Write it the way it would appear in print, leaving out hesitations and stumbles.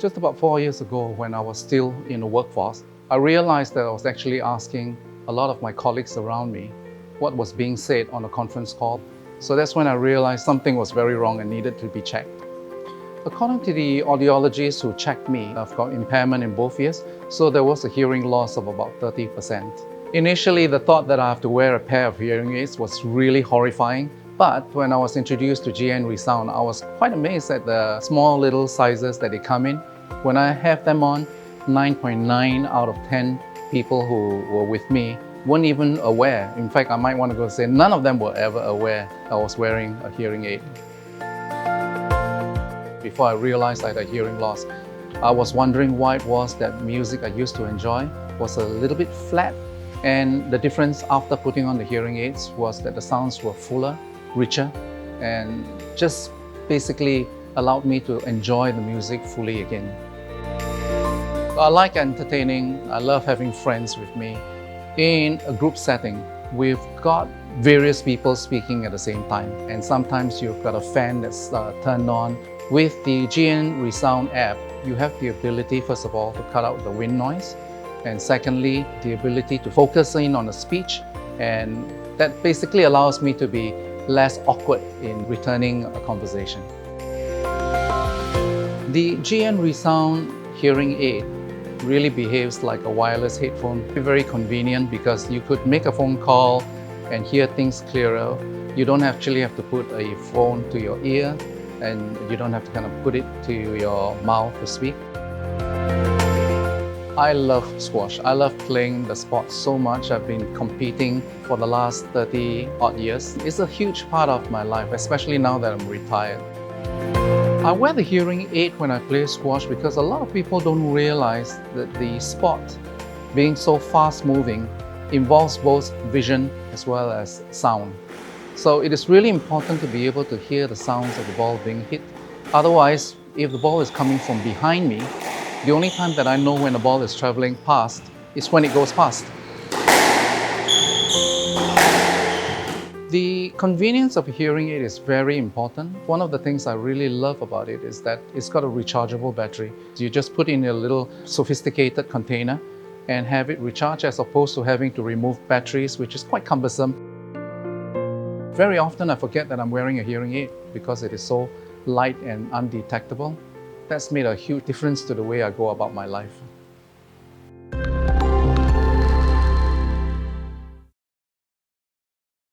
Just about 4 years ago, when I was still in the workforce, I realized that I was actually asking a lot of my colleagues around me what was being said on a conference call. So that's when I realized something was very wrong and needed to be checked. According to the audiologists who checked me, I've got impairment in both ears, so there was a hearing loss of about 30%. Initially, the thought that I have to wear a pair of hearing aids was really horrifying. But when I was introduced to GN ReSound, I was quite amazed at the small little sizes that they come in. When I have them on, 9.9 out of 10 people who were with me weren't even aware. In fact, I might want to go say none of them were ever aware I was wearing a hearing aid. Before I realized I had a hearing loss, I was wondering why it was that music I used to enjoy was a little bit flat. And the difference after putting on the hearing aids was that the sounds were fuller, richer, and just basically allowed me to enjoy the music fully again. I like entertaining. I love having friends with me. In a group setting, we've got various people speaking at the same time, and sometimes you've got a fan that's turned on. With the GN ReSound app, you have the ability, first of all, to cut out the wind noise, and secondly, the ability to focus in on the speech, and that basically allows me to be less awkward in returning a conversation. The GN ReSound hearing aid really behaves like a wireless headphone. Very convenient because you could make a phone call and hear things clearer. You don't actually have to put a phone to your ear, and you don't have to kind of put it to your mouth to speak. I love squash. I love playing the sport so much. I've been competing for the last 30 odd years. It's a huge part of my life, especially now that I'm retired. I wear the hearing aid when I play squash because a lot of people don't realize that the sport, being so fast moving, involves both vision as well as sound. So it is really important to be able to hear the sounds of the ball being hit. Otherwise, if the ball is coming from behind me, the only time that I know when the ball is traveling past is when it goes past. The convenience of a hearing aid is very important. One of the things I really love about it is that it's got a rechargeable battery. You just put in a little sophisticated container and have it recharge, as opposed to having to remove batteries, which is quite cumbersome. Very often I forget that I'm wearing a hearing aid because it is so light and undetectable. That's made a huge difference to the way I go about my life.